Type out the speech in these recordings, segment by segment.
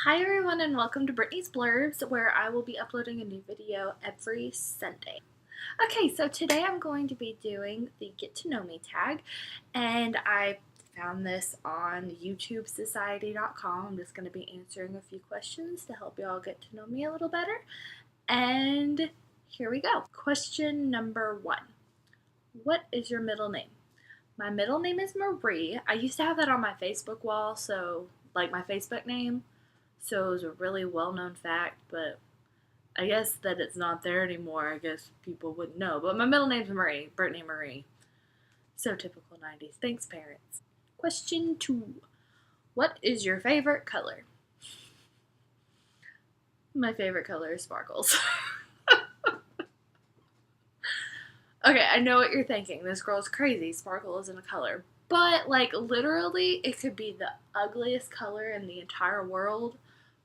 Hi everyone and welcome to Brittany's Blurbs, where I will be uploading a new video every Sunday. Okay, so today I'm going to be doing the Get to Know Me tag, and I found this on YouTubesociety.com. I'm just going to be answering a few questions to help y'all get to know me a little better. And here we go. Question number 1. What is your middle name? My middle name is Marie. I used to have that on my Facebook wall, so like my Facebook name. So it was a really well known fact, but I guess that it's not there anymore. I guess people wouldn't know. But my middle name's Marie, Brittany Marie. So typical 90s. Thanks, parents. Question 2. What is your favorite color? My favorite color is sparkles. Okay, I know what you're thinking. This girl's crazy. Sparkle isn't a color. But, like, literally, it could be the ugliest color in the entire world.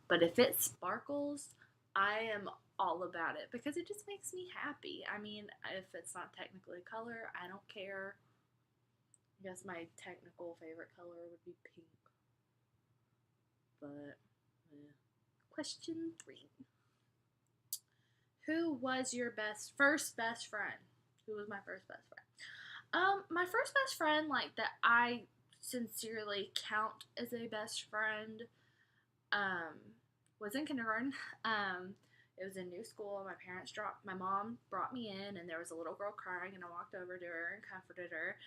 But if it sparkles, I am all about it because it just makes me happy. I mean, if it's not technically a color, I don't care. I guess my technical favorite color would be pink. But, yeah. Question 3. Who was your first best friend? Who was my first best friend? My first best friend, like that I sincerely count as a best friend, um, was in kindergarten. It was a new school. My mom brought me in, and there was a little girl crying, and I walked over to her and comforted her.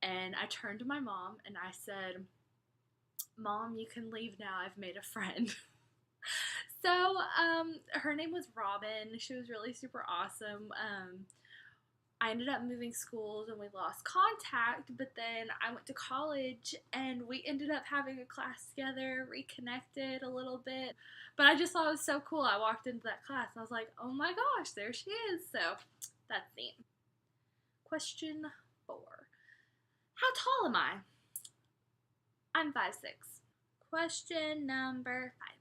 And I turned to my mom and I said, "Mom, you can leave now. I've made a friend." So, her name was Robin. She was really super awesome. I ended up moving schools and we lost contact, but then I went to college and we ended up having a class together, reconnected a little bit. But I just thought it was so cool. I walked into that class and I was like, oh my gosh, there she is. So that's neat. Question 4. How tall am I? I'm 5'6". Question number 5.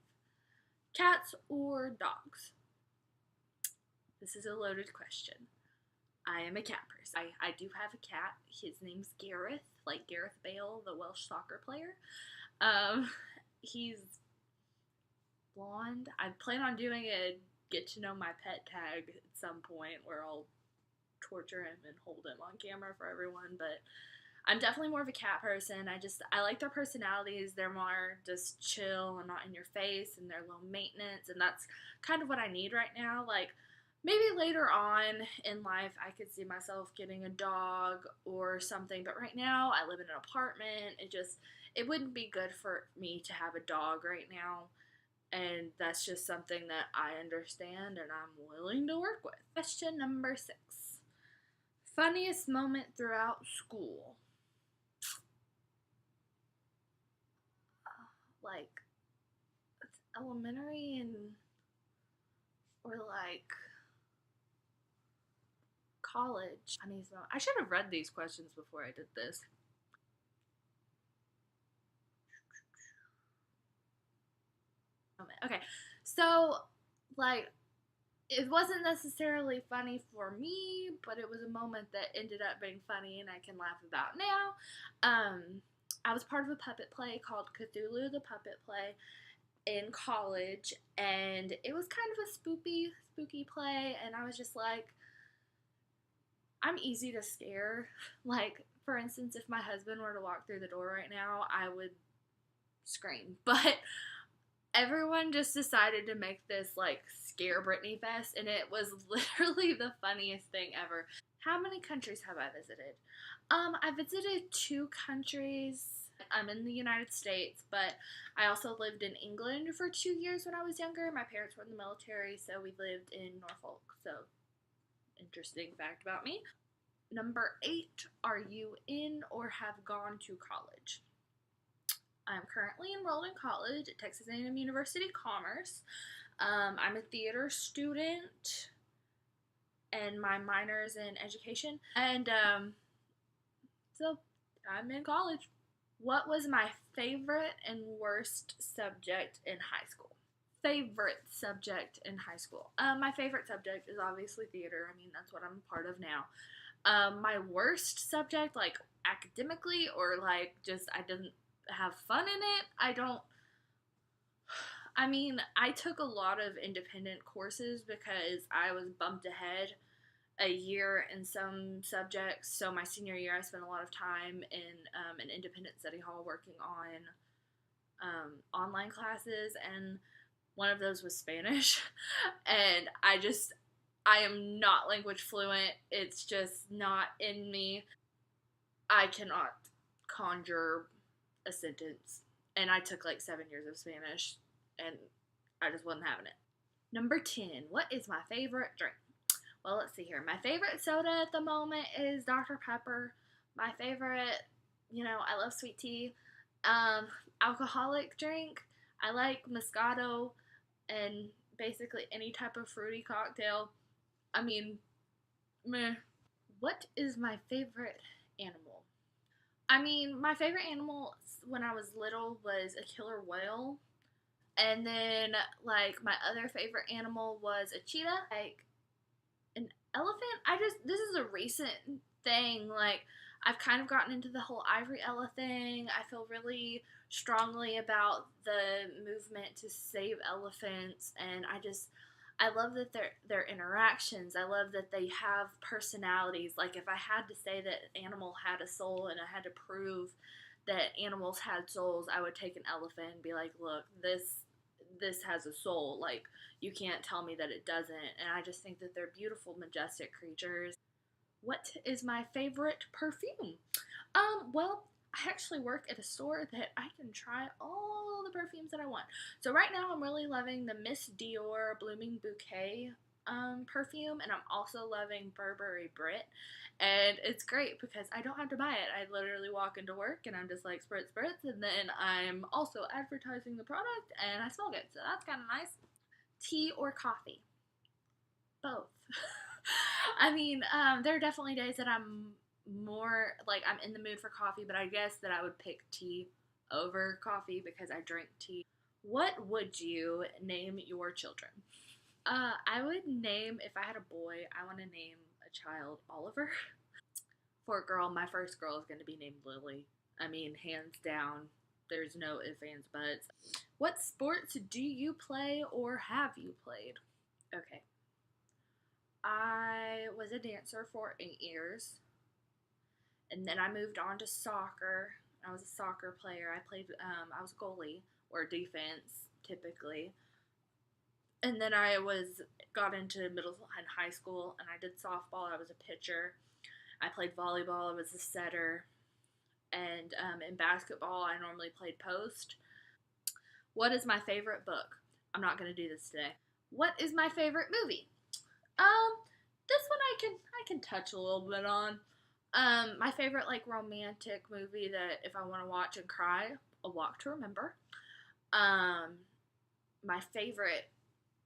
Cats or dogs? This is a loaded question. I am a cat person. I do have a cat. His name's Gareth, like Gareth Bale, the Welsh soccer player. Um, he's blonde. I plan on doing a get to know my pet tag at some point where I'll torture him and hold him on camera for everyone, but I'm definitely more of a cat person. I like their personalities. They're more just chill and not in your face, and they're low maintenance, and that's kind of what I need right now. Like maybe later on in life I could see myself getting a dog or something, but right now I live in an apartment. It wouldn't be good for me to have a dog right now. And that's just something that I understand and I'm willing to work with. Question number 6. Funniest moment throughout school. Like elementary and or like college. I should have read these questions before I did this. Okay, so like it wasn't necessarily funny for me, but it was a moment that ended up being funny and I can laugh about now. I was part of a puppet play called Cthulhu the Puppet Play in college, and it was kind of a spooky play, and I was just like, I'm easy to scare. Like, for instance, if my husband were to walk through the door right now, I would scream. But everyone just decided to make this like scare Britney fest, and it was literally the funniest thing ever. How many countries have I visited? I visited 2 countries. I'm in the United States, but I also lived in England for 2 years when I was younger. My parents were in the military, so we lived in Norfolk. So, interesting fact about me. Number 8, are you in or have gone to college? I'm currently enrolled in college at Texas A&M University Commerce. I'm a theater student, and my minor is in education. And so I'm in college. What was my favorite and worst subject in high school? Favorite subject in high school. My favorite subject is obviously theater. I mean, that's what I'm a part of now. My worst subject, like academically or like just I didn't have fun in it. I mean, I took a lot of independent courses because I was bumped ahead a year in some subjects. So my senior year, I spent a lot of time in an independent study hall working on online classes, and one of those was Spanish. And I am not language fluent. It's just not in me. I cannot conjure a sentence. And I took like 7 years of Spanish, and I just wasn't having it. Number 10, what is my favorite drink? Well, let's see here. My favorite soda at the moment is Dr. Pepper. My favorite, I love sweet tea. Um, Alcoholic drink, I like Moscato and basically any type of fruity cocktail. I mean, meh. What is my favorite animal? I mean, my favorite animal when I was little was a killer whale. And then, like, my other favorite animal was a cheetah. Like, an elephant? This is a recent thing. Like, I've kind of gotten into the whole Ivory Ella thing. I feel really strongly about the movement to save elephants, and I love that their interactions. I love that they have personalities. Like, if I had to say that an animal had a soul and I had to prove that animals had souls, I would take an elephant and be like, look, this has a soul. Like, you can't tell me that it doesn't. And I just think that they're beautiful, majestic creatures. What is my favorite perfume? Well, I actually work at a store that I can try all the perfumes that I want. So right now I'm really loving the Miss Dior Blooming Bouquet perfume, and I'm also loving Burberry Brit. And it's great because I don't have to buy it. I literally walk into work and I'm just like spritz, spritz, and then I'm also advertising the product and I smell good. So that's kind of nice. Tea or coffee? Both. I mean, there are definitely days that I'm more like I'm in the mood for coffee, but I guess that I would pick tea over coffee because I drink tea. What would you name your children? I would name, if I had a boy, I want to name a child Oliver. For a girl, my first girl is going to be named Lily. I mean, hands down, there's no ifs, ands, buts. What sports do you play or have you played? Okay. I was a dancer for 8 years, and then I moved on to soccer. I was a soccer player. I was goalie or defense typically, and then got into middle and high school, and I did softball. I was a pitcher. I played volleyball. I was a setter, and in basketball, I normally played post. What is my favorite book? I'm not gonna do this today. What is my favorite movie? This one I can touch a little bit on. My favorite like romantic movie that if I want to watch and cry, A Walk to Remember. My favorite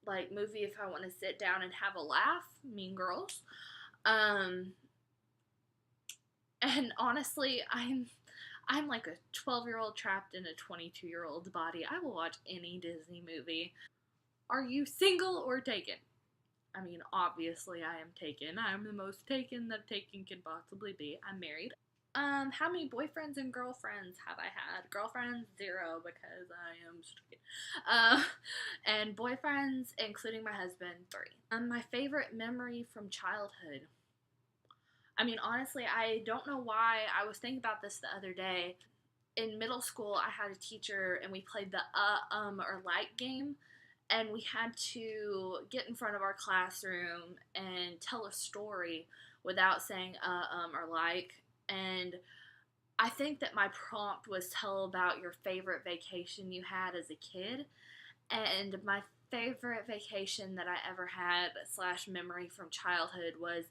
like movie if I want to sit down and have a laugh, Mean Girls. And honestly, I'm like a 12-year-old trapped in a 22-year-old's body. I will watch any Disney movie. Are you single or taken? I mean, obviously I am taken. I'm the most taken that taken can possibly be. I'm married. How many boyfriends and girlfriends have I had? Girlfriends, 0 because I am straight. And boyfriends, including my husband, 3. My favorite memory from childhood. I mean, honestly, I don't know why. I was thinking about this the other day. In middle school, I had a teacher and we played the or like game. And we had to get in front of our classroom and tell a story without saying or like. And I think that my prompt was tell about your favorite vacation you had as a kid. And my favorite vacation that I ever had / memory from childhood was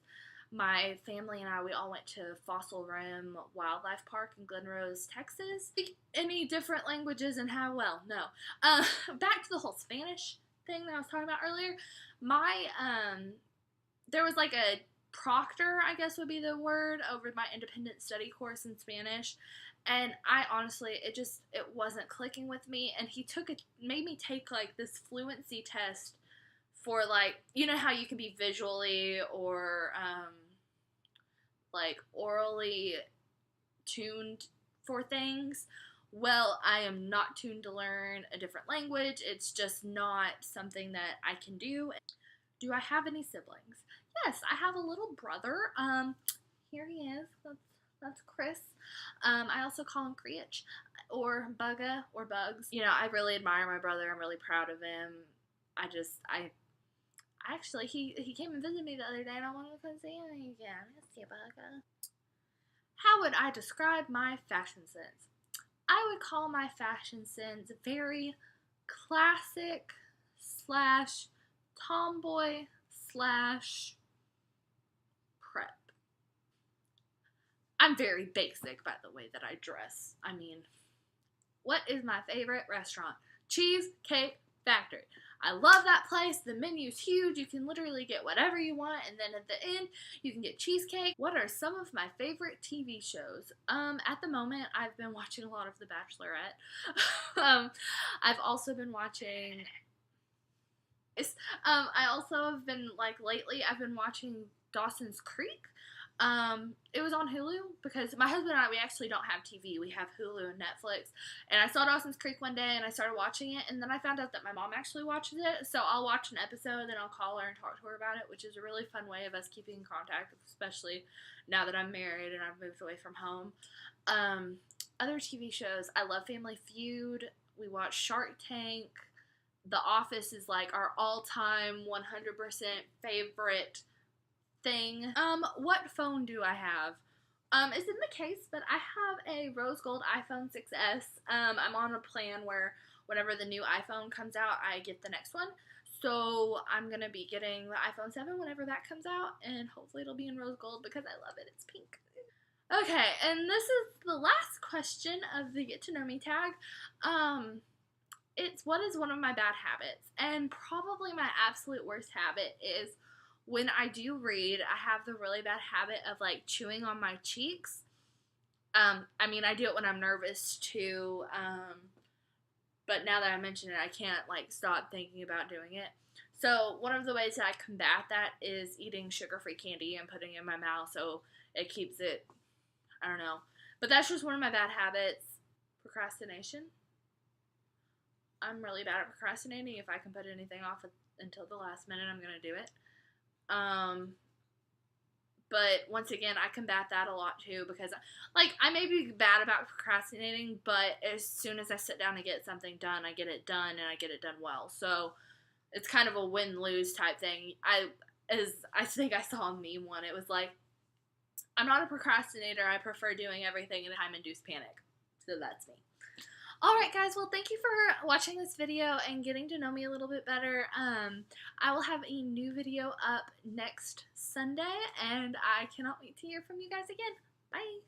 my family and I, we all went to Fossil Rim Wildlife Park in Glen Rose, Texas. Speak any different languages and how well? No. Back to the whole Spanish thing that I was talking about earlier. There was like a proctor, I guess would be the word, over my independent study course in Spanish. And I honestly, it wasn't clicking with me. And he made me take like this fluency test for like, you know how you can be visually or like orally tuned for things. well, I am not tuned to learn a different language. It's just not something that I can do. Do I have any siblings? Yes, I have a little brother. Here he is. That's Chris. I also call him Creech or Bugga or Bugs. You know, I really admire my brother. I'm really proud of him. I actually, he came and visited me the other day, and I wanted to come see him again. I miss you, Bugga. How would I describe my fashion sense? I would call my fashion sense very classic slash tomboy slash prep. I'm very basic by the way that I dress. I mean, what is my favorite restaurant? Cheesecake Factory. I love that place. The menu's huge. You can literally get whatever you want, and then at the end, you can get cheesecake. What are some of my favorite TV shows? At the moment, I've been watching a lot of The Bachelorette. I've also been watching. I also have been lately. I've been watching Dawson's Creek. It was on Hulu because my husband and I, we actually don't have TV. We have Hulu and Netflix. And I saw Dawson's Creek one day and I started watching it, and then I found out that my mom actually watches it. So I'll watch an episode, then I'll call her and talk to her about it, which is a really fun way of us keeping in contact, especially now that I'm married and I've moved away from home. Other TV shows, I love Family Feud. We watch Shark Tank. The Office is like our all-time 100% favorite thing. What phone do I have? It's in the case, but I have a rose gold iPhone 6s. I'm on a plan where whenever the new iPhone comes out, I get the next one. So I'm gonna be getting the iPhone 7 whenever that comes out, and hopefully it'll be in rose gold because I love it. It's pink. Okay, and this is the last question of the Get to Know Me tag. It's what is one of my bad habits? And probably my absolute worst habit is when I do read, I have the really bad habit of chewing on my cheeks. I mean, I do it when I'm nervous too. But now that I mention it, I can't stop thinking about doing it. So one of the ways that I combat that is eating sugar-free candy and putting it in my mouth so it keeps it, I don't know. But that's just one of my bad habits. Procrastination. I'm really bad at procrastinating. If I can put anything off until the last minute, I'm going to do it. But once again, I combat that a lot too because, I may be bad about procrastinating, but as soon as I sit down and get something done, I get it done and I get it done well. So it's kind of a win-lose type thing. I think I saw a meme one. It was I'm not a procrastinator. I prefer doing everything in a time-induced panic. So that's me. Alright guys, well thank you for watching this video and getting to know me a little bit better. I will have a new video up next Sunday, and I cannot wait to hear from you guys again. Bye!